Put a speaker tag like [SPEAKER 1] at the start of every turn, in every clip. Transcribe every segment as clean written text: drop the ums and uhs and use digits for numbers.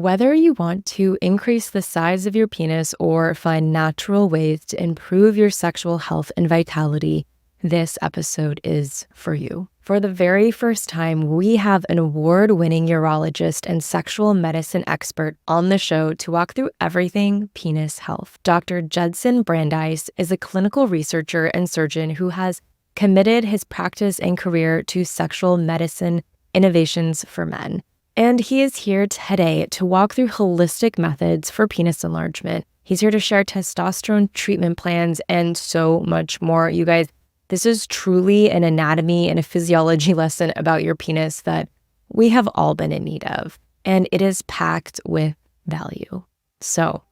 [SPEAKER 1] Whether you want to increase the size of your penis or find natural ways to improve your sexual health and vitality, this episode is for you. For the very first time, we have an award-winning urologist and sexual medicine expert on the show to walk through everything penis health. Dr. Judson Brandeis is a clinical researcher and surgeon who has committed his practice and career to sexual medicine innovations for men. And he is here today to walk through holistic methods for penis enlargement. He's here to share testosterone treatment plans and so much more. You guys, this is truly an anatomy and a physiology lesson about your penis that we have all been in need of. And it is packed with value. So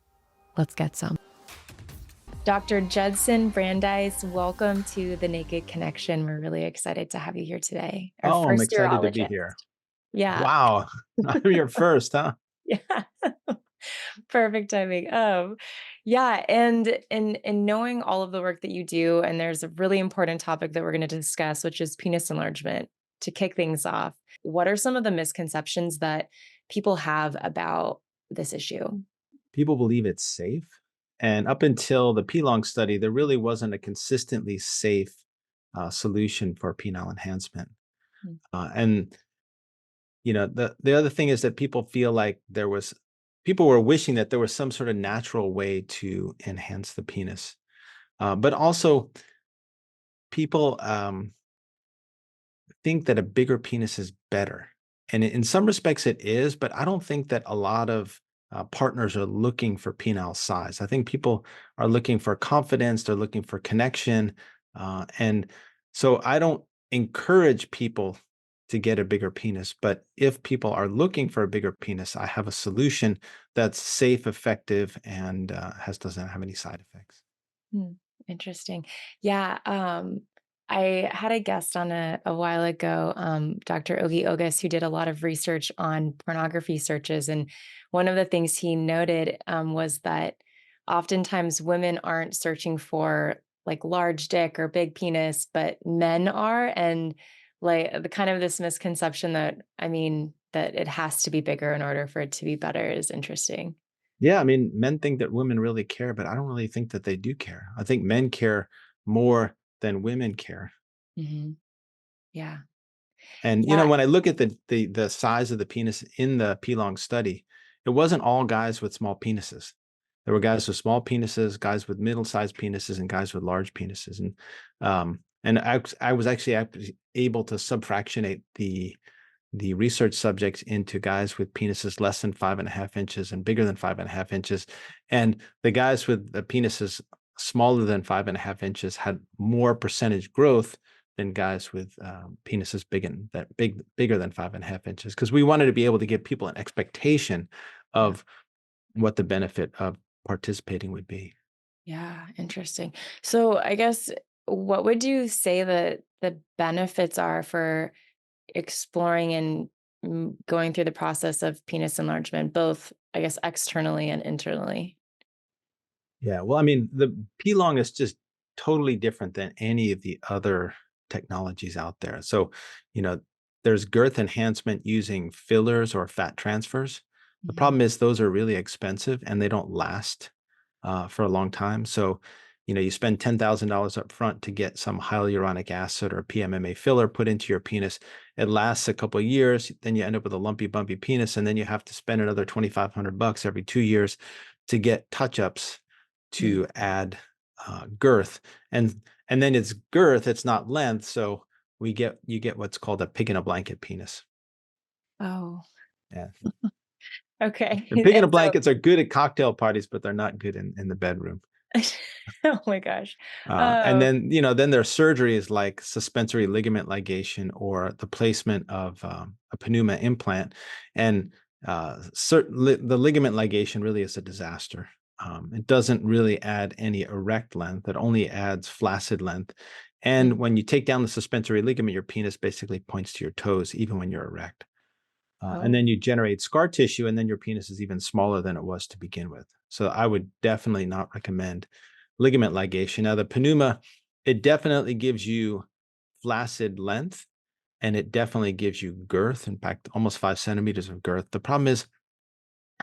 [SPEAKER 1] let's get some. Dr. Judson Brandeis, welcome to the Naked Connection. We're really excited to have you here today. Our
[SPEAKER 2] Oh, I'm
[SPEAKER 1] first
[SPEAKER 2] excited to be
[SPEAKER 1] urologist.
[SPEAKER 2] here.
[SPEAKER 1] Yeah.
[SPEAKER 2] Wow. I'm your first, huh?
[SPEAKER 1] Yeah. Perfect timing. Yeah, and in knowing all of the work that you do, and there's a really important topic that we're going to discuss, which is penis enlargement. To kick things off, what are some of the misconceptions that people have about this issue?
[SPEAKER 2] People believe it's safe. And up until the P-Long study, there really wasn't a consistently safe solution for penile enhancement.
[SPEAKER 1] Mm.
[SPEAKER 2] And the other thing is that people feel like people were wishing that there was some sort of natural way to enhance the penis. But also people think that a bigger penis is better. And in some respects it is, but I don't think that a lot of partners are looking for penile size. I think people are looking for confidence, they're looking for connection. And so I don't encourage people to get a bigger penis, but if people are looking for a bigger penis, I have a solution that's safe, effective, and doesn't have any side effects.
[SPEAKER 1] Hmm, interesting. Yeah, I had a guest on a while ago, Dr. Ogi Ogus, who did a lot of research on pornography searches. And one of the things he noted was that oftentimes women aren't searching for like large dick or big penis, but men are. And like the kind of this misconception that, I mean, that it has to be bigger in order for it to be better is interesting.
[SPEAKER 2] Yeah, I mean, men think that women really care, but I don't really think that they do care. I think men care more than women care.
[SPEAKER 1] Hmm. Yeah.
[SPEAKER 2] And
[SPEAKER 1] Yeah.
[SPEAKER 2] when I look at the size of the penis in the P-Long study, it wasn't all guys with small penises. There were guys with small penises, guys with middle-sized penises, and guys with large penises. And I was actually able to subfractionate the research subjects into guys with penises less than 5.5 inches and bigger than 5.5 inches. And the guys with the penises smaller than 5.5 inches had more percentage growth than guys with penises bigger than 5.5 inches. Because we wanted to be able to give people an expectation
[SPEAKER 1] Yeah.
[SPEAKER 2] of what the benefit of participating would be.
[SPEAKER 1] Yeah, interesting. So I guess what would you say that the benefits are for exploring and going through the process of penis enlargement, both, I guess, externally and internally?
[SPEAKER 2] Yeah, well, I mean, the P-Long is just totally different than any of the other technologies out there. So, you know, there's girth enhancement using fillers or fat transfers. The
[SPEAKER 1] Mhm.
[SPEAKER 2] problem is those are really expensive and they don't last for a long time. So, you spend $10,000 up front to get some hyaluronic acid or PMMA filler put into your penis. It lasts a couple of years, then you end up with a lumpy, bumpy penis, and then you have to spend another $2,500 every 2 years to get touch-ups
[SPEAKER 1] Mm.
[SPEAKER 2] to add girth, and then it's girth, it's not length. So you get what's called a pig in a blanket penis.
[SPEAKER 1] Oh,
[SPEAKER 2] Yeah,
[SPEAKER 1] okay.
[SPEAKER 2] and pig in a
[SPEAKER 1] And so,
[SPEAKER 2] blankets are good at cocktail parties, but they're not good in the bedroom.
[SPEAKER 1] oh my gosh.
[SPEAKER 2] And
[SPEAKER 1] Oh,
[SPEAKER 2] then then their surgery is like suspensory ligament ligation or the placement of a pneuma implant, and the ligament ligation really is a disaster. It doesn't really add any erect length; it only adds flaccid length. And
[SPEAKER 1] mm,
[SPEAKER 2] when you take down the suspensory ligament, your penis basically points to your toes, even when you're erect. And
[SPEAKER 1] oh,
[SPEAKER 2] then you generate scar tissue, and then your penis is even smaller than it was to begin with. So I would definitely not recommend ligament ligation. Now, the pneuma, it definitely gives you flaccid length, and it definitely gives you girth. In fact, almost 5 centimeters of girth. The problem is,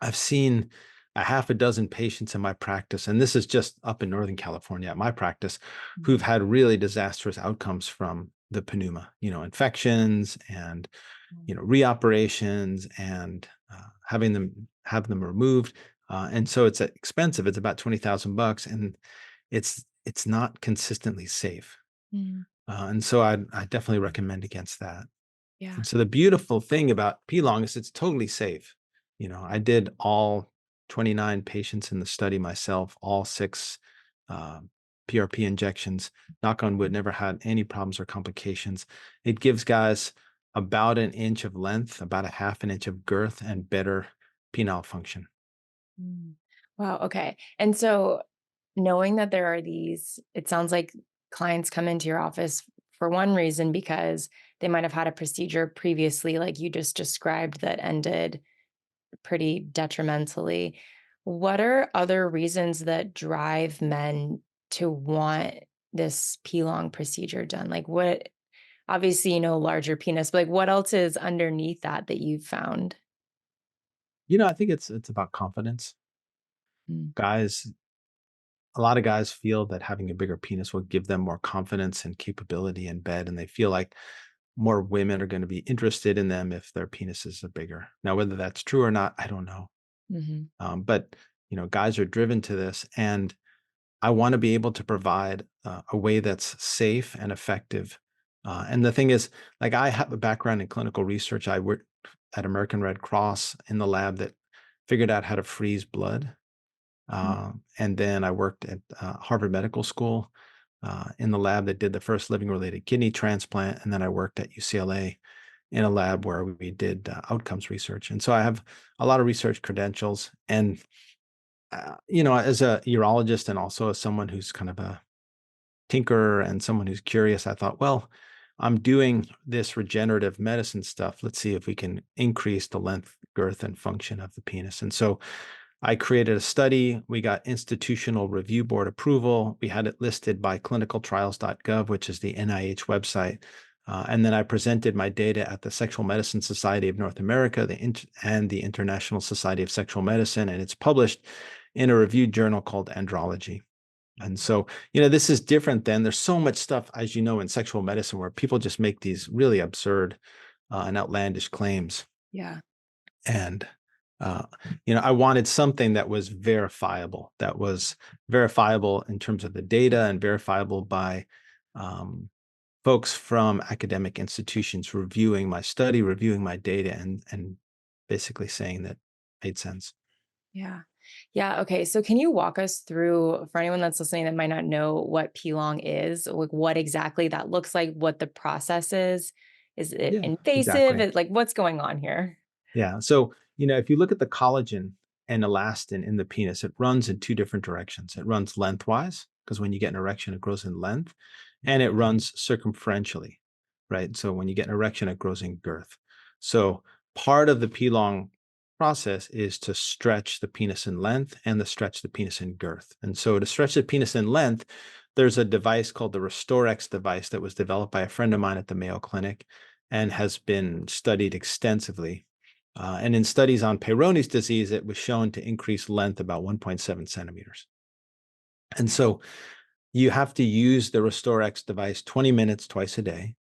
[SPEAKER 2] I've seen a half a dozen patients in my practice, and this is just up in Northern California at my practice, who've had really disastrous outcomes from the pneuma, infections and, reoperations and having them have them removed. And so it's expensive. It's about 20,000 bucks, and it's not consistently safe.
[SPEAKER 1] Mm,
[SPEAKER 2] And so I definitely recommend against that.
[SPEAKER 1] yeah.
[SPEAKER 2] And so the beautiful thing about P-Long is it's totally safe. I did all 29 patients in the study myself, all six uh, PRP injections. Knock on wood, never had any problems or complications. It gives guys about an inch of length, about a half an inch of girth, and better penile function.
[SPEAKER 1] Mm. Wow. Okay. And so knowing that there are these, it sounds like clients come into your office for one reason because they might have had a procedure previously, like you just described, that ended pretty detrimentally. What are other reasons that drive men to want this P-long procedure done? Like what, obviously, larger penis, but like what else is underneath that you've found?
[SPEAKER 2] I think it's about confidence.
[SPEAKER 1] Mm,
[SPEAKER 2] Guys, a lot of guys feel that having a bigger penis will give them more confidence and capability in bed, and they feel like more women are going to be interested in them if their penises are bigger. Now, whether that's true or not, I don't know.
[SPEAKER 1] mhm,
[SPEAKER 2] But guys are driven to this, and I want to be able to provide a way that's safe and effective. And the thing is, like, I have a background in clinical research. I worked at American Red Cross in the lab that figured out how to freeze blood.
[SPEAKER 1] mm,
[SPEAKER 2] And then I worked at Harvard Medical School in the lab that did the first living related kidney transplant. And then I worked at UCLA in a lab where we did outcomes research. And so I have a lot of research credentials. And, as a urologist and also as someone who's kind of a tinkerer and someone who's curious, I thought, well, I'm doing this regenerative medicine stuff. Let's see if we can increase the length, girth, and function of the penis. And so I created a study. We got institutional review board approval. We had it listed by clinicaltrials.gov, which is the NIH website. And then I presented my data at the Sexual Medicine Society of North America and the International Society of Sexual Medicine. And it's published in a reviewed journal called Andrology. And so, this is different than there's so much stuff, as you know, in sexual medicine where people just make these really absurd and outlandish claims.
[SPEAKER 1] yeah.
[SPEAKER 2] And, I wanted something that was verifiable in terms of the data and verifiable by um, folks from academic institutions reviewing my study, reviewing my data, and basically saying that made sense.
[SPEAKER 1] Yeah. Yeah. Okay. So can you walk us through, for anyone that's listening that might not know what P-long is, like what exactly that looks like, what the process is? Is it
[SPEAKER 2] Yeah,
[SPEAKER 1] invasive?
[SPEAKER 2] exactly.
[SPEAKER 1] Like what's going on here?
[SPEAKER 2] Yeah. So, if you look at the collagen and elastin in the penis, it runs in two different directions. It runs lengthwise, because when you get an erection, it grows in length, and it runs circumferentially, right? So when you get an erection, it grows in girth. So part of the P-long process is to stretch the penis in length and to stretch the penis in girth. And so to stretch the penis in length, there's a device called the RestoreX device that was developed by a friend of mine at the Mayo Clinic and has been studied extensively. And in studies on Peyronie's disease, it was shown to increase length about 1.7 centimeters. And so you have to use the RestoreX device 20 minutes twice a day.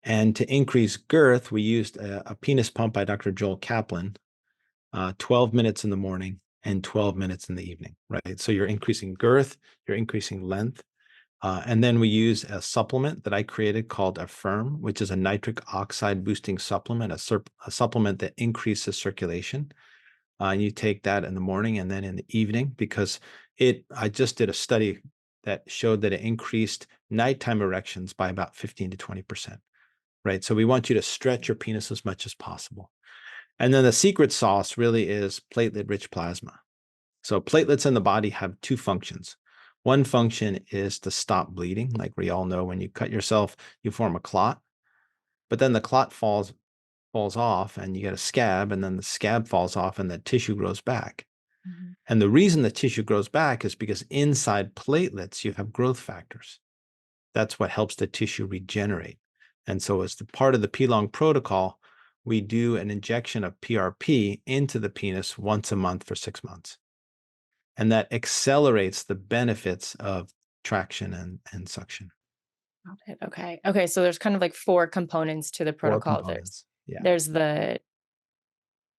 [SPEAKER 2] And to increase girth, we used a penis pump by Dr. Joel Kaplan, 12 minutes in the morning and 12 minutes in the evening, right? So you're increasing girth, you're increasing length. And then we use a supplement that I created called Affirm, which is a nitric oxide boosting supplement, a supplement that increases circulation. And you take that in the morning and then in the evening, because I just did a study that showed that it increased nighttime erections by about 15 to 20%, right? So we want you to stretch your penis as much as possible. And then the secret sauce really is platelet rich plasma. So platelets in the body have two functions. One function is to stop bleeding. Like we all know, when you cut yourself, you form a clot, but then the clot falls off and you get a scab, and then the scab falls off and the tissue grows back.
[SPEAKER 1] Mhm.
[SPEAKER 2] And the reason the tissue grows back is because inside platelets, you have growth factors. That's what helps the tissue regenerate. And so as the part of the P-long protocol, we do an injection of PRP into the penis once a month for 6 months. And that accelerates the benefits of traction and suction.
[SPEAKER 1] Got it. Okay. Okay. So there's kind of like four components to the
[SPEAKER 2] Four
[SPEAKER 1] protocol.
[SPEAKER 2] components. Yeah.
[SPEAKER 1] There's the,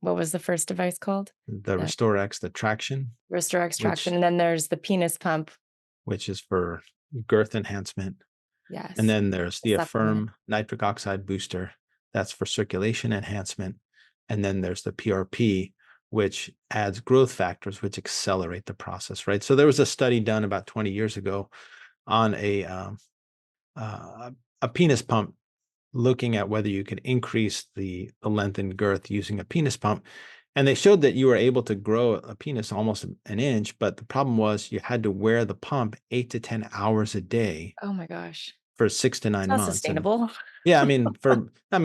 [SPEAKER 1] what was the first device called?
[SPEAKER 2] The
[SPEAKER 1] The
[SPEAKER 2] Restore X, the traction,
[SPEAKER 1] wrister extraction.
[SPEAKER 2] which
[SPEAKER 1] And then there's the penis pump.
[SPEAKER 2] is for girth enhancement. And
[SPEAKER 1] Yes.
[SPEAKER 2] then there's
[SPEAKER 1] The
[SPEAKER 2] the
[SPEAKER 1] supplement.
[SPEAKER 2] Affirm nitric oxide booster. That's for circulation enhancement. And then there's the PRP, which adds growth factors, which accelerate the process, right? So there was a study done about 20 years ago on uh, a penis pump looking at whether you could increase the length and girth using a penis pump. And they showed that you were able to grow a penis almost an inch, but the problem was you had to wear the pump 8 to 10 hours a day
[SPEAKER 1] Oh my gosh.
[SPEAKER 2] for six to
[SPEAKER 1] It's
[SPEAKER 2] nine
[SPEAKER 1] not
[SPEAKER 2] months. And
[SPEAKER 1] sustainable.
[SPEAKER 2] yeah,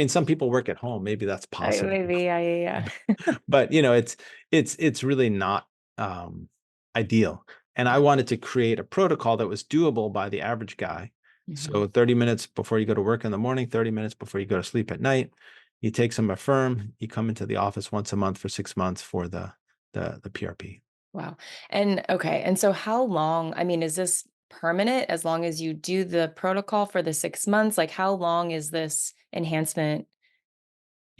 [SPEAKER 2] some people work at home. Maybe that's possible.
[SPEAKER 1] Maybe. Yeah. Yeah. Yeah.
[SPEAKER 2] But it's really not um, ideal. And I wanted to create a protocol that was doable by the average guy.
[SPEAKER 1] Mhm.
[SPEAKER 2] So 30 minutes before you go to work in the morning, 30 minutes before you go to sleep at night, you take some Affirm, you come into the office once a month for 6 months for the PRP.
[SPEAKER 1] Wow. And okay. And so how long, I mean, is this permanent as long as you do the protocol for the 6 months? Like how long is this enhancement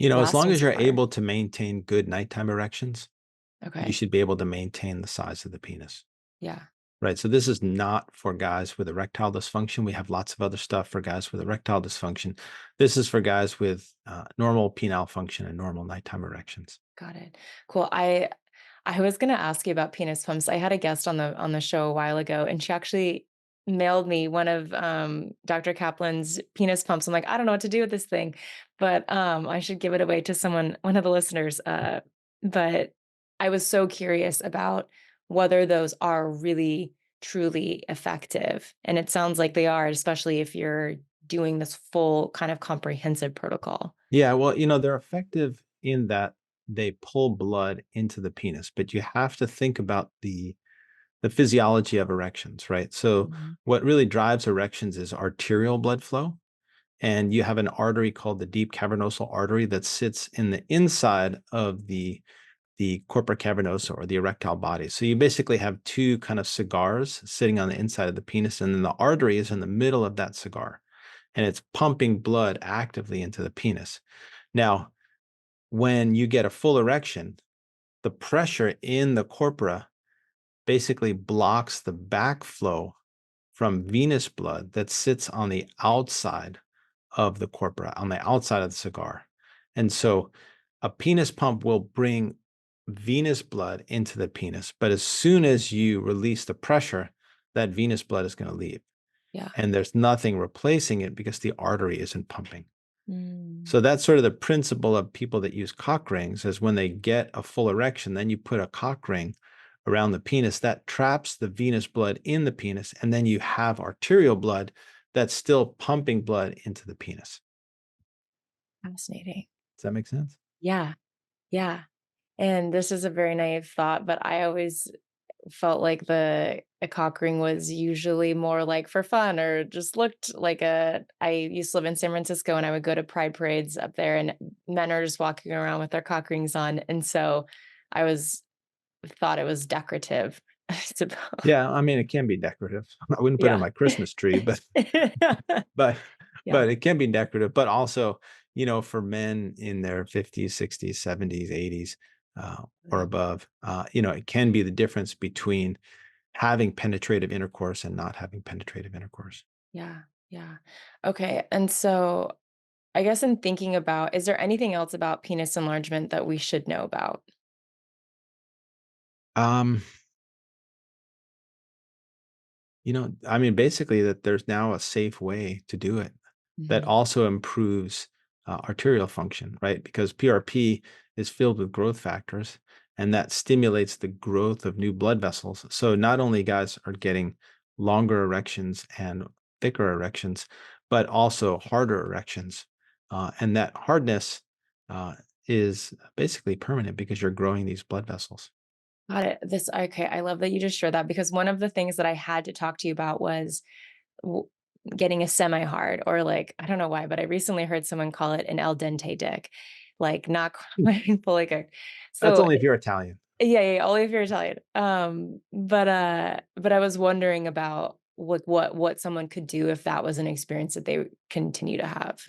[SPEAKER 2] As long
[SPEAKER 1] lasting
[SPEAKER 2] as you're
[SPEAKER 1] for?
[SPEAKER 2] able to maintain good nighttime erections, you
[SPEAKER 1] Okay.
[SPEAKER 2] should be able to maintain the size of the penis.
[SPEAKER 1] Yeah.
[SPEAKER 2] Right. So this is not for guys with erectile dysfunction. We have lots of other stuff for guys with erectile dysfunction. This is for guys with normal penile function and normal nighttime erections.
[SPEAKER 1] Got it. Cool. I was gonna ask you about penis pumps. I had a guest on the show a while ago, and she actually mailed me one of Dr. Kaplan's penis pumps. I'm like, I don't know what to do with this thing, but I should give it away to someone, one of the listeners. But I was so curious about whether those are really truly effective, and it sounds like they are, especially if you're doing this full kind of comprehensive protocol.
[SPEAKER 2] Yeah, well, they're effective in that they pull blood into the penis, but you have to think about the physiology of erections, right? So
[SPEAKER 1] Mhm.
[SPEAKER 2] what really drives erections is arterial blood flow. And you have an artery called the deep cavernosal artery that sits in the inside of the corpora cavernosa or the erectile body. So you basically have two kind of cigars sitting on the inside of the penis, and then the artery is in the middle of that cigar, and it's pumping blood actively into the penis. Now, when you get a full erection, the pressure in the corpora basically blocks the backflow from venous blood that sits on the outside of the corpora, on the outside of the cigar. And so a penis pump will bring venous blood into the penis, but as soon as you release the pressure, that venous blood is going to leave.
[SPEAKER 1] Yeah.
[SPEAKER 2] And there's nothing replacing it because the artery isn't pumping.
[SPEAKER 1] Mm.
[SPEAKER 2] So that's sort of the principle of people that use cock rings is when they get a full erection, then you put a cock ring around the penis that traps the venous blood in the penis. And then you have arterial blood that's still pumping blood into the penis.
[SPEAKER 1] Fascinating.
[SPEAKER 2] Does that make sense?
[SPEAKER 1] Yeah, yeah, and this is a very naive thought, but I always felt like the a cock ring was usually more like for fun or just looked like a I used to live in San Francisco, and I would go to pride parades up there, and men are just walking around with their cock rings on, and so I was thought it was decorative, I suppose.
[SPEAKER 2] Yeah, I mean, it can be decorative. I wouldn't put it on
[SPEAKER 1] Yeah.
[SPEAKER 2] my Christmas tree, but
[SPEAKER 1] Yeah.
[SPEAKER 2] but it can be decorative. But also, for men in their 50s, 60s, 70s, 80s, or
[SPEAKER 1] Yeah.
[SPEAKER 2] above, it can be the difference between having penetrative intercourse and not having penetrative intercourse.
[SPEAKER 1] Yeah, yeah. Okay, and so I guess in thinking about, is there anything else about penis enlargement that we should know about?
[SPEAKER 2] Um, I mean, basically that there's now a safe way to do it that
[SPEAKER 1] Mhm.
[SPEAKER 2] also improves arterial function, right? Because PRP is filled with growth factors and that stimulates the growth of new blood vessels. So not only guys are getting longer erections and thicker erections, but also harder erections. And that hardness uh, is basically permanent because you're growing these blood vessels.
[SPEAKER 1] Got it. This okay, I love that you just shared that because one of the things that I had to talk to you about was w getting a semi-hard or like, I don't know why, but I recently heard someone call it an al dente dick. like not quite fully cooked.
[SPEAKER 2] That's
[SPEAKER 1] So
[SPEAKER 2] only if you're Italian.
[SPEAKER 1] yeah, yeah, only if you're Italian. But I was wondering about like what someone could do if that was an experience that they continue to have.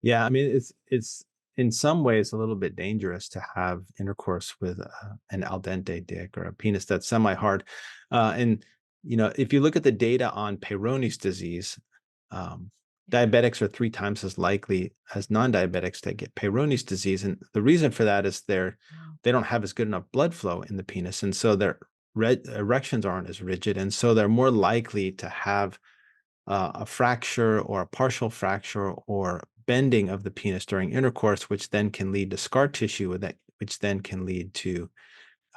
[SPEAKER 2] Yeah, I mean, it's in some ways a little bit dangerous to have intercourse with an al dente dick or a penis that's semi-hard. And if you look at the data on Peyronie's disease, um,
[SPEAKER 1] Yeah.
[SPEAKER 2] diabetics are 3 times as likely as non-diabetics to get Peyronie's disease, and the reason for that is
[SPEAKER 1] Wow.
[SPEAKER 2] they don't have as good enough blood flow in the penis, and so their erections aren't as rigid, and so they're more likely to have a fracture or a partial fracture or bending of the penis during intercourse, which then can lead to scar tissue, which then can lead to,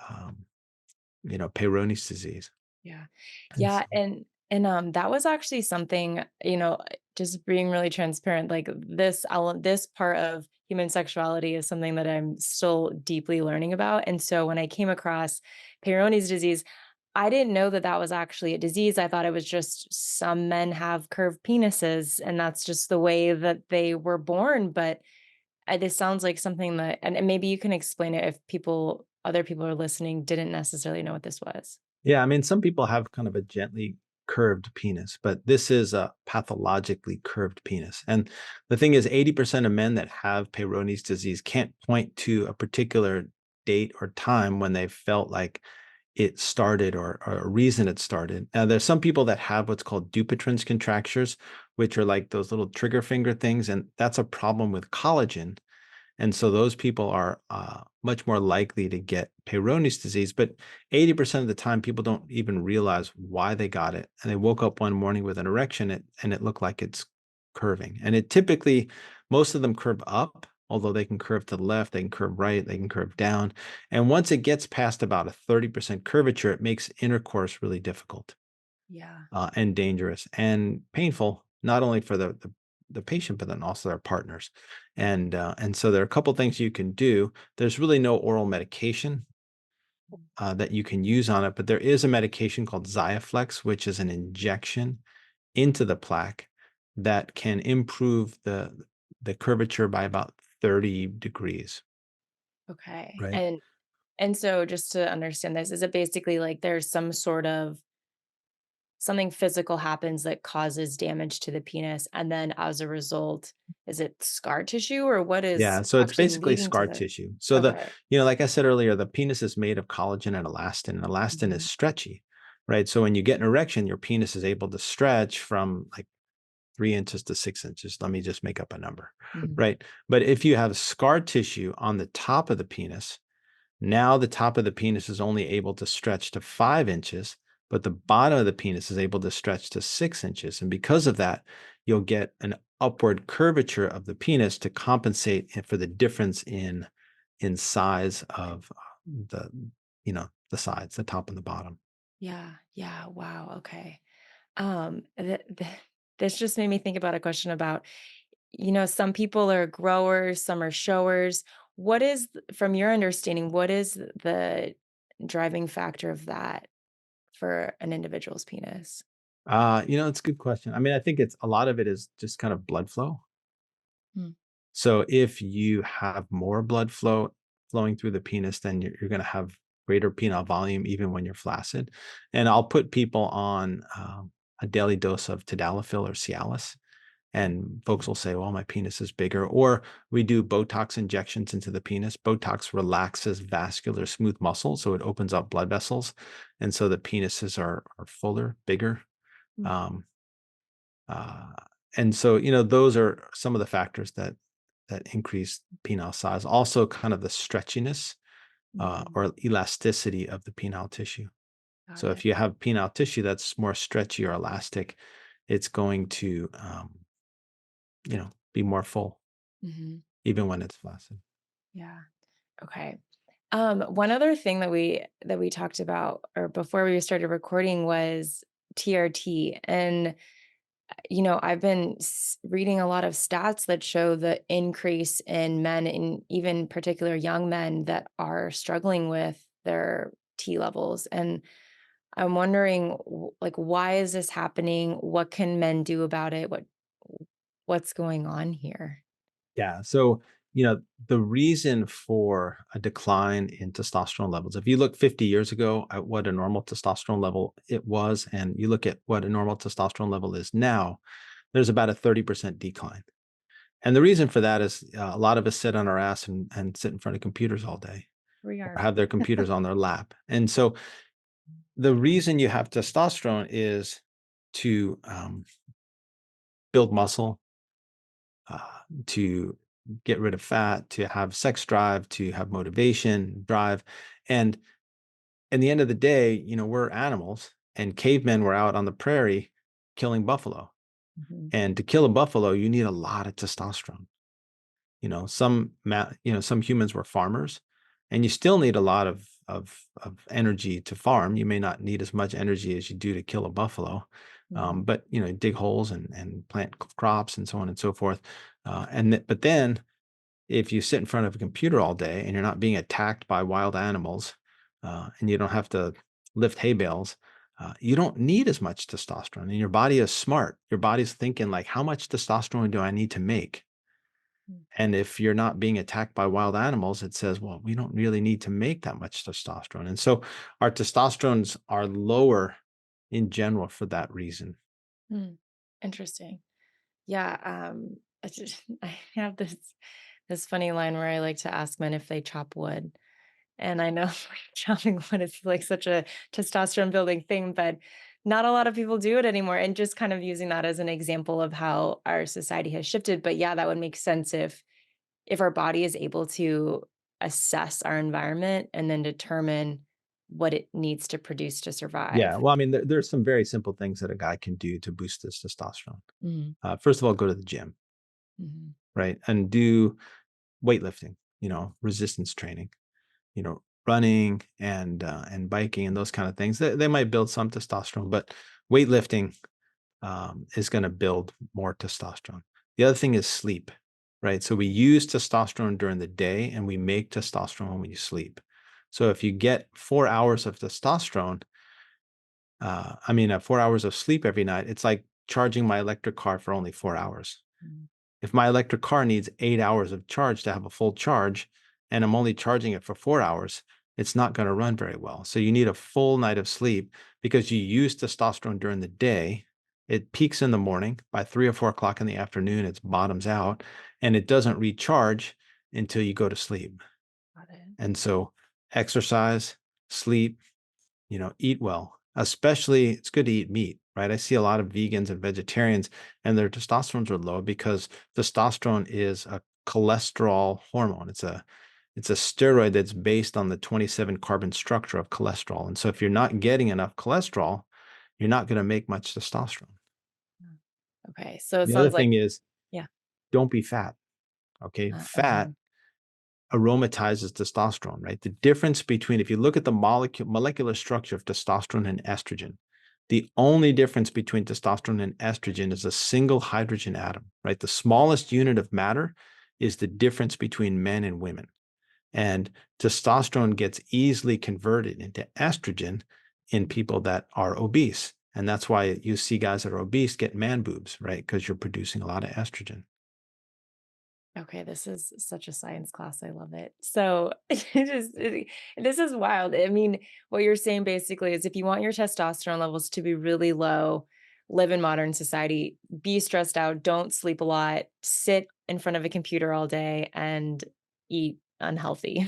[SPEAKER 2] um, Peyronie's disease.
[SPEAKER 1] Yeah.
[SPEAKER 2] And
[SPEAKER 1] Yeah,
[SPEAKER 2] so,
[SPEAKER 1] and that was actually something, just being really transparent, like this part of human sexuality is something that I'm still deeply learning about. And so when I came across Peyronie's disease, I didn't know that that was actually a disease. I thought it was just some men have curved penises and that's just the way that they were born. But this sounds like something that, and maybe you can explain it if other people are listening, didn't necessarily know what this was.
[SPEAKER 2] yeah, I mean, some people have kind of a gently curved penis, but this is a pathologically curved penis. And the thing is, 80% of men that have Peyronie's disease can't point to a particular date or time when they felt like it started, or a reason it started. Now, there's some people that have what's called Dupuytren's contractures, which are like those little trigger finger things, and that's a problem with collagen. And so those people are much more likely to get Peyronie's disease. But 80% of the time, people don't even realize why they got it. And they woke up one morning with an erection, and it looked like it's curving. And it typically, most of them curve up, although they can curve to the left, they can curve right, they can curve down. And once it gets past about a 30% curvature, it makes intercourse really difficult
[SPEAKER 1] Yeah.
[SPEAKER 2] and dangerous and painful, not only for the patient, but then also their partners. And so there are a couple things you can do. There's really no oral medication that you can use on it, but there is a medication called Xiaflex, which is an injection into the plaque that can improve the curvature by about 30 degrees,
[SPEAKER 1] Okay.
[SPEAKER 2] right?
[SPEAKER 1] And so just to understand this, is it basically like there's some sort of something physical happens that causes damage to the penis, and then as a result, is it scar tissue or what is
[SPEAKER 2] Yeah, so it's
[SPEAKER 1] actually
[SPEAKER 2] basically
[SPEAKER 1] leading to
[SPEAKER 2] scar
[SPEAKER 1] this?
[SPEAKER 2] tissue. So
[SPEAKER 1] Okay.
[SPEAKER 2] like I said earlier, the penis is made of collagen and elastin, and elastin is
[SPEAKER 1] Mhm.
[SPEAKER 2] stretchy, right? So when you get an erection, your penis is able to stretch from like 3 inches to 6 inches. Let me just make up a number,
[SPEAKER 1] Mhm.
[SPEAKER 2] right? But if you have scar tissue on the top of the penis, now the top of the penis is only able to stretch to 5 inches, but the bottom of the penis is able to stretch to 6 inches. And because of that, you'll get an upward curvature of the penis to compensate for the difference in size of the sides, the top and the bottom.
[SPEAKER 1] Yeah, yeah, wow, okay. This just made me think about a question about, some people are growers, some are showers. From your understanding, what is the driving factor of that for an individual's penis?
[SPEAKER 2] It's a good question. I mean, I think it's a lot of it is just kind of blood flow.
[SPEAKER 1] Mm.
[SPEAKER 2] So if you have more blood flowing through the penis, then you're going to have greater penile volume even when you're flaccid. And I'll put people on a daily dose of tadalafil or Cialis, and folks will say, "Well, my penis is bigger." Or we do Botox injections into the penis. Botox relaxes vascular smooth muscle, so it opens up blood vessels, and so the penises are fuller, bigger.
[SPEAKER 1] Mm.
[SPEAKER 2] Um, uh, and so, those are some of the factors that increase penile size. Also, kind of the stretchiness
[SPEAKER 1] Mhm.
[SPEAKER 2] or elasticity of the penile tissue.
[SPEAKER 1] Got
[SPEAKER 2] So,
[SPEAKER 1] it.
[SPEAKER 2] if you have penile tissue that's more stretchy or elastic, it's going to, be more full,
[SPEAKER 1] Mhm.
[SPEAKER 2] even when it's flaccid.
[SPEAKER 1] Yeah. Okay. One other thing that we talked about or before we started recording was TRT. And I've been reading a lot of stats that show the increase in men, in even particular young men that are struggling with their T levels. And I'm wondering, like, why is this happening? What can men do about it? What's going on here?
[SPEAKER 2] Yeah. So, The reason for a decline in testosterone levels, if you look 50 years ago at what a normal testosterone level it was, and you look at what a normal testosterone level is now, there's about a 30% decline. And the reason for that is a lot of us sit on our ass and sit in front of computers all day,
[SPEAKER 1] We
[SPEAKER 2] or
[SPEAKER 1] are.
[SPEAKER 2] have their computers on their lap. And so the reason you have testosterone is to build muscle, uh, to get rid of fat, to have sex drive, to have motivation, drive. And in the end of the day, we're animals, and cavemen were out on the prairie killing buffalo.
[SPEAKER 1] Mhm.
[SPEAKER 2] And to kill a buffalo, you need a lot of testosterone. Some humans were farmers, and you still need a lot of energy to farm. You may not need as much energy as you do to kill a buffalo,
[SPEAKER 1] Mhm.
[SPEAKER 2] but dig holes and plant crops and so on and so forth. But then, if you sit in front of a computer all day and you're not being attacked by wild animals, and you don't have to lift hay bales, you don't need as much testosterone. And your body is smart. Your body's thinking like, how much testosterone do I need to make?
[SPEAKER 1] Mm.
[SPEAKER 2] And if you're not being attacked by wild animals, it says, well, we don't really need to make that much testosterone. And so our testosterones are lower in general for that reason.
[SPEAKER 1] Hmm. Interesting. Yeah. I have this funny line where I like to ask men if they chop wood. And I know chopping wood is like such a testosterone building thing, but not a lot of people do it anymore. And just kind of using that as an example of how our society has shifted. But yeah, that would make sense if our body is able to assess our environment and then determine what it needs to produce to
[SPEAKER 2] Yeah.
[SPEAKER 1] survive.
[SPEAKER 2] Well, I mean, there's some very simple things that a guy can do to boost his testosterone.
[SPEAKER 1] Mhm.
[SPEAKER 2] First of all, go to the gym,
[SPEAKER 1] Mhm.
[SPEAKER 2] right? And do weightlifting, resistance training, running and biking and those kind of things. They might build some testosterone, but weightlifting is going to build more testosterone. The other thing is sleep, right? So we use testosterone during the day and we make testosterone when you sleep. So if you get 4 hours of testosterone, 4 hours of sleep every night, it's like charging my electric car for only 4 hours.
[SPEAKER 1] Mhm.
[SPEAKER 2] If my electric car needs 8 hours of charge to have a full charge, and I'm only charging it for 4 hours, it's not going to run very well. So you need a full night of sleep because you use testosterone during the day. It peaks in the morning. By 3 or 4 o'clock in the afternoon, it bottoms out, and it doesn't recharge until you go to sleep.
[SPEAKER 1] Got it.
[SPEAKER 2] And so exercise, sleep, eat well. Especially, it's good to eat meat, right? I see a lot of vegans and vegetarians, and their testosterones are low because testosterone is a cholesterol hormone. It's a steroid that's based on the 27 carbon structure of cholesterol. And so if you're not getting enough cholesterol, you're not going to make much testosterone.
[SPEAKER 1] Mm. Okay. So it
[SPEAKER 2] The other
[SPEAKER 1] sounds like,
[SPEAKER 2] thing is,
[SPEAKER 1] yeah.
[SPEAKER 2] don't be fat. Okay. Fat
[SPEAKER 1] Mhm.
[SPEAKER 2] aromatizes testosterone, right? The difference between, if you look at the molecular structure of testosterone and estrogen, the only difference between testosterone and estrogen is a single hydrogen atom, right? The smallest unit of matter is the difference between men and women. And testosterone gets easily converted into estrogen in people that are obese. And that's why you see guys that are obese get man boobs, right? Because you're producing a lot of estrogen.
[SPEAKER 1] Okay, this is such a science class. I love it. So this is wild. I mean, what you're saying basically is if you want your testosterone levels to be really low, live in modern society, be stressed out, don't sleep a lot, sit in front of a computer all day, and eat unhealthy.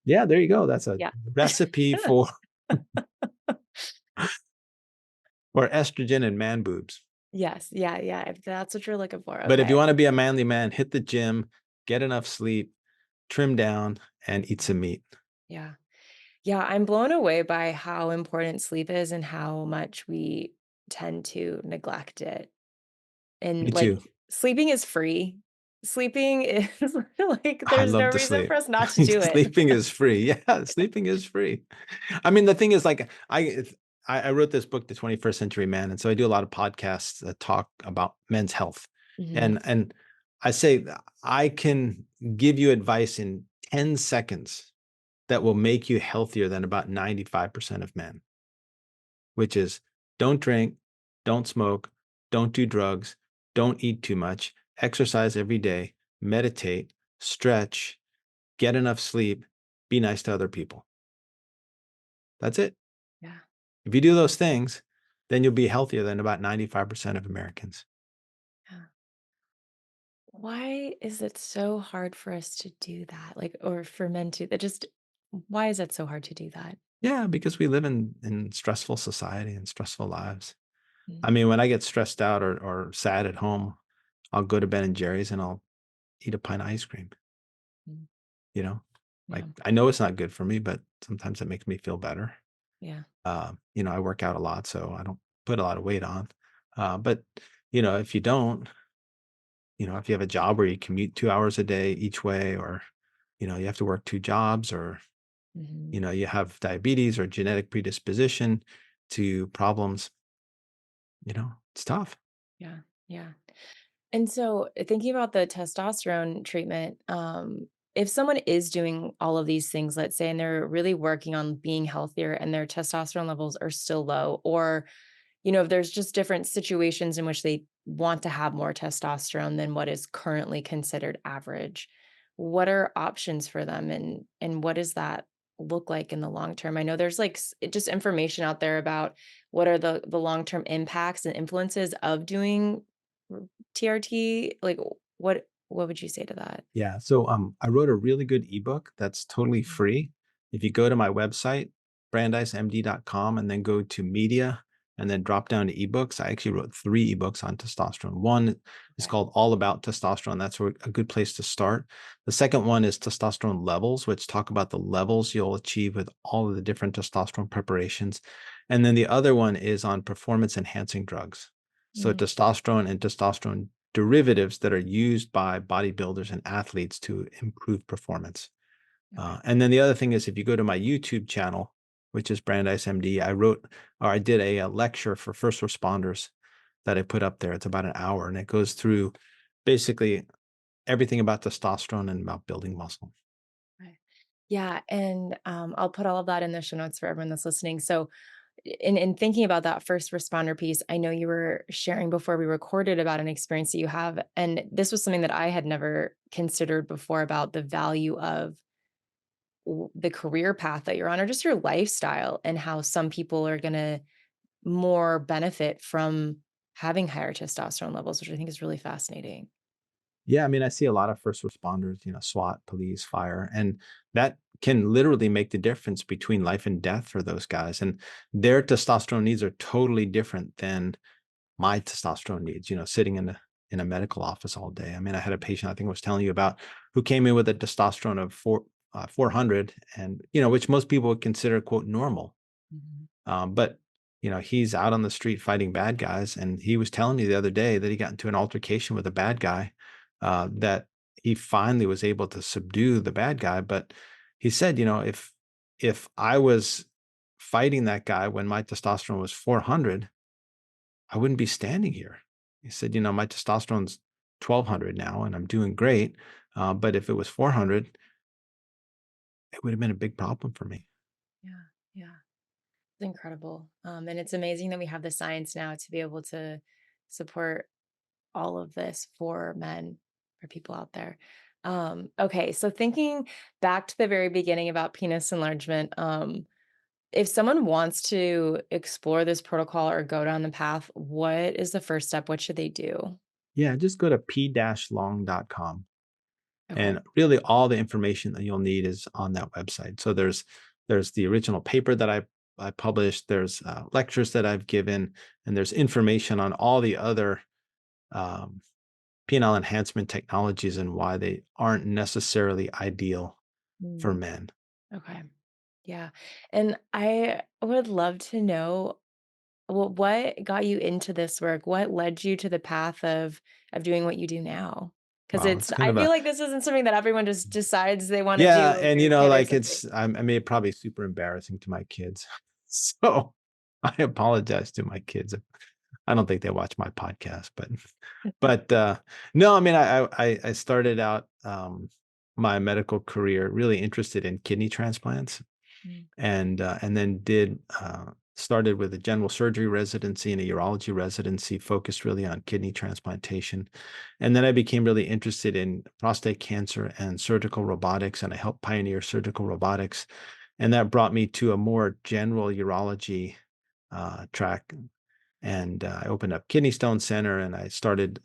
[SPEAKER 2] Yeah, there you go. That's a
[SPEAKER 1] Yeah.
[SPEAKER 2] recipe for estrogen and man boobs.
[SPEAKER 1] Yes. Yeah. Yeah. If that's what you're looking for.
[SPEAKER 2] But if you
[SPEAKER 1] Okay.
[SPEAKER 2] want to be a manly man, hit the gym, get enough sleep, trim down, and eat some meat.
[SPEAKER 1] Yeah. Yeah. I'm blown away by how important sleep is and how much we tend to neglect it.
[SPEAKER 2] Me
[SPEAKER 1] And,
[SPEAKER 2] too.
[SPEAKER 1] like, sleeping is free. Sleeping is like,
[SPEAKER 2] I
[SPEAKER 1] there's no
[SPEAKER 2] love to
[SPEAKER 1] reason for
[SPEAKER 2] sleep.
[SPEAKER 1] us not to do it.
[SPEAKER 2] Sleeping is free. Yeah, sleeping is free. I mean, the thing is, like, I wrote this book, The 21st Century Man, and so I do a lot of podcasts that talk about men's health,
[SPEAKER 1] Mhm.
[SPEAKER 2] and I say I can give you advice in 10 seconds that will make you healthier than about 95% of men, which is don't drink, don't smoke, don't do drugs, don't eat too much, exercise every day, meditate, stretch, get enough sleep, be nice to other people. That's it.
[SPEAKER 1] Yeah.
[SPEAKER 2] If you do those things, then you'll be healthier than about 95% of Americans.
[SPEAKER 1] Yeah. Why is it so hard for us to do that? Like, or for men to that just why is it so hard to do that?
[SPEAKER 2] Yeah, because we live in stressful society and stressful lives. I
[SPEAKER 1] Mm,
[SPEAKER 2] mean, when I get stressed out or sad at home, I'll go to Ben and Jerry's and I'll eat a pint of ice cream,
[SPEAKER 1] mm,
[SPEAKER 2] you know? Like,
[SPEAKER 1] yeah.
[SPEAKER 2] I know it's not good for me, but sometimes it makes me feel better.
[SPEAKER 1] Yeah.
[SPEAKER 2] I work out a lot, so I don't put a lot of weight on. But if you don't, if you have a job where you commute 2 hours a day each way, or you have to work two jobs, or
[SPEAKER 1] Mhm.
[SPEAKER 2] you have diabetes or genetic predisposition to problems, it's tough.
[SPEAKER 1] Yeah. Yeah. And so thinking about the testosterone treatment, if someone is doing all of these things, let's say, and they're really working on being healthier and their testosterone levels are still low, or if there's just different situations in which they want to have more testosterone than what is currently considered average, what are options for them and what does that look like in the long term? I know there's like just information out there about what are the long-term impacts and influences of doing r- TRT. Like what would you say to that?
[SPEAKER 2] Yeah. So I wrote a really good ebook that's totally
[SPEAKER 1] Mm,
[SPEAKER 2] free. If you go to my website, brandeismd.com, and then go to media and then drop down to ebooks, I actually wrote 3 ebooks on testosterone. One is
[SPEAKER 1] okay.
[SPEAKER 2] called All About Testosterone. That's a good place to start. The second one is Testosterone Levels, which talk about the levels you'll achieve with all of the different testosterone preparations. And then the other one is on performance enhancing drugs. So
[SPEAKER 1] Mm,
[SPEAKER 2] testosterone and testosterone derivatives that are used by bodybuilders and athletes to improve performance.
[SPEAKER 1] okay.
[SPEAKER 2] And then the other thing is, if you go to my YouTube channel, which is Brandeis MD, I did a lecture for first responders that I put up there. It's about an hour, and it goes through basically everything about testosterone and about building muscle.
[SPEAKER 1] Right. Yeah, and I'll put all of that in the show notes for everyone that's listening. So in thinking about that first responder piece, I know you were sharing before we recorded about an experience that you have, and this was something that I had never considered before about the value of the career path that you're on, or just your lifestyle, and how some people are going to more benefit from having higher testosterone levels, which I think is really fascinating.
[SPEAKER 2] Yeah, I mean, I see a lot of first responders, SWAT, police, fire, and that can literally make the difference between life and death for those guys. And their testosterone needs are totally different than my testosterone needs, sitting in a medical office all day. I mean, I had a patient I think I was telling you about who came in with a testosterone of 400, and which most people would consider quote normal.
[SPEAKER 1] Mhm.
[SPEAKER 2] But he's out on the street fighting bad guys, and he was telling me the other day that he got into an altercation with a bad guy. That he finally was able to subdue the bad guy, but he said, if I was fighting that guy when my testosterone was 400, I wouldn't be standing here. He said, my testosterone's 1200 now, and I'm doing great. But if it was 400, it would have been a big problem for me.
[SPEAKER 1] Yeah, yeah. It's incredible. And it's amazing that we have the science now to be able to support all of this for men, for people out there. Okay, so thinking back to the very beginning about penis enlargement, if someone wants to explore this protocol or go down the path, what is the first step? What should they do?
[SPEAKER 2] Yeah, just go to p-long.com.
[SPEAKER 1] Okay.
[SPEAKER 2] And really all the information that you'll need is on that website. So there's the original paper that I published, there's lectures that I've given, and there's information on all the other um, penile enhancement technologies and why they aren't necessarily ideal for
[SPEAKER 1] Mm,
[SPEAKER 2] men.
[SPEAKER 1] okay. Yeah. And I would love to know, well, what got you into this work? What led you to the path of doing what you do now? Because
[SPEAKER 2] Wow, it's kind
[SPEAKER 1] I
[SPEAKER 2] of
[SPEAKER 1] feel
[SPEAKER 2] a
[SPEAKER 1] like this isn't something that everyone just decides they want to
[SPEAKER 2] yeah,
[SPEAKER 1] do. Like
[SPEAKER 2] and
[SPEAKER 1] you're a kid or
[SPEAKER 2] like
[SPEAKER 1] something.
[SPEAKER 2] I mean, probably super embarrassing to my kids. So I apologize to my kids. I don't think they watch my podcast, but no, I mean, I started out my medical career really interested in kidney transplants,
[SPEAKER 1] Mm,
[SPEAKER 2] and then did started with a general surgery residency and a urology residency focused really on kidney transplantation. And then I became really interested in prostate cancer and surgical robotics, and I helped pioneer surgical robotics. And that brought me to a more general urology track. And I opened up Kidney Stone Center, and I started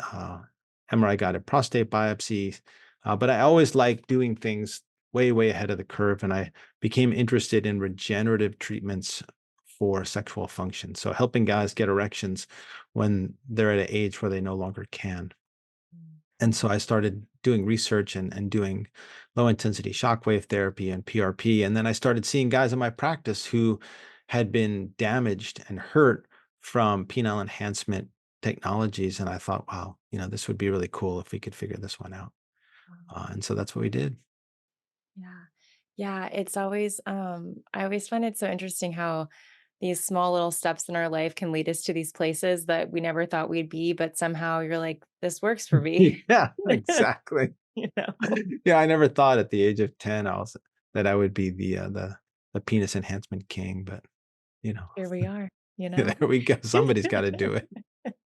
[SPEAKER 2] MRI guided prostate biopsies. But I always liked doing things way, way ahead of the curve. And I became interested in regenerative treatments for sexual function. So helping guys get erections when they're at an age where they no longer can. And so I started doing research and doing low intensity shockwave therapy and PRP. And then I started seeing guys in my practice who had been damaged and hurt from penile enhancement technologies. And I thought, wow, this would be really cool if we could figure this one out. And so that's what we did.
[SPEAKER 1] Yeah. Yeah, it's always I always find it so interesting how these small little steps in our life can lead us to these places that we never thought we'd be, but somehow you're like, this works for me.
[SPEAKER 2] Yeah, exactly.
[SPEAKER 1] You know,
[SPEAKER 2] Yeah, I never thought at the age of 10 that I would be the penis enhancement king, but you know,
[SPEAKER 1] here we are,
[SPEAKER 2] there we go. Somebody's got to do it.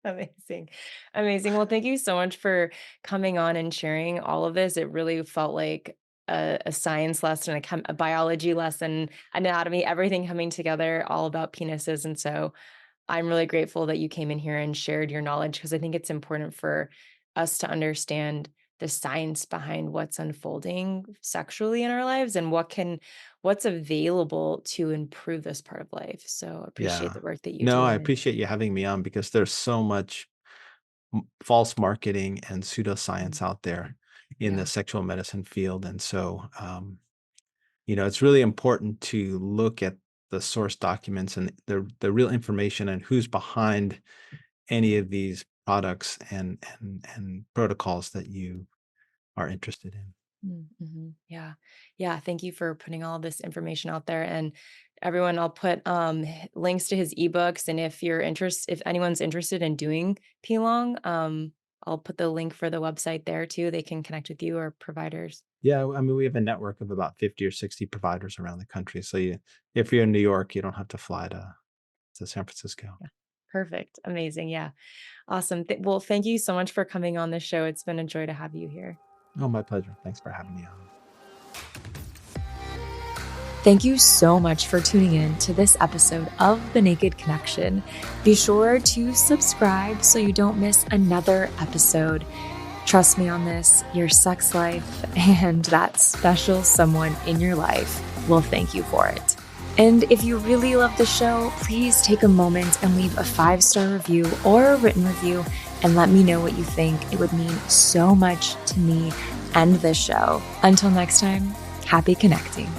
[SPEAKER 1] Amazing. Amazing. Well, thank you so much for coming on and sharing all of this. It really felt like a science lesson, a biology lesson, anatomy, everything coming together, all about penises. And so I'm really grateful that you came in here and shared your knowledge because I think it's important for us to understand the science behind what's unfolding sexually in our lives and what's available to improve this part of life. So appreciate
[SPEAKER 2] Yeah.
[SPEAKER 1] the work that you
[SPEAKER 2] No,
[SPEAKER 1] do.
[SPEAKER 2] I
[SPEAKER 1] And
[SPEAKER 2] appreciate you having me on because there's so much false marketing and
[SPEAKER 1] mm,
[SPEAKER 2] pseudoscience out there in the
[SPEAKER 1] yeah.
[SPEAKER 2] sexual medicine field. And so, it's really important to look at the source documents and the real information and who's behind any of these products and protocols that you are interested in.
[SPEAKER 1] Mhm. Yeah. Yeah. Thank you for putting all this information out there. And everyone, I'll put links to his ebooks. And if anyone's interested in doing P-Long, I'll put the link for the website there too. They can connect with you or providers.
[SPEAKER 2] Yeah, I mean, we have a network of about 50 or 60 providers around the country. So if you're in New York, you don't have to fly to San Francisco.
[SPEAKER 1] Yeah. Perfect. Amazing. Yeah. Awesome. Well, thank you so much for coming on the show. It's been a joy to have you here.
[SPEAKER 2] Oh, my pleasure. Thanks for having me on.
[SPEAKER 1] Thank you so much for tuning in to this episode of The Naked Connection. Be sure to subscribe so you don't miss another episode. Trust me on this, your sex life and that special someone in your life will thank you for it. And if you really love the show, please take a moment and leave a 5-star review or a written review and let me know what you think. It would mean so much to me and this show. Until next time, happy connecting.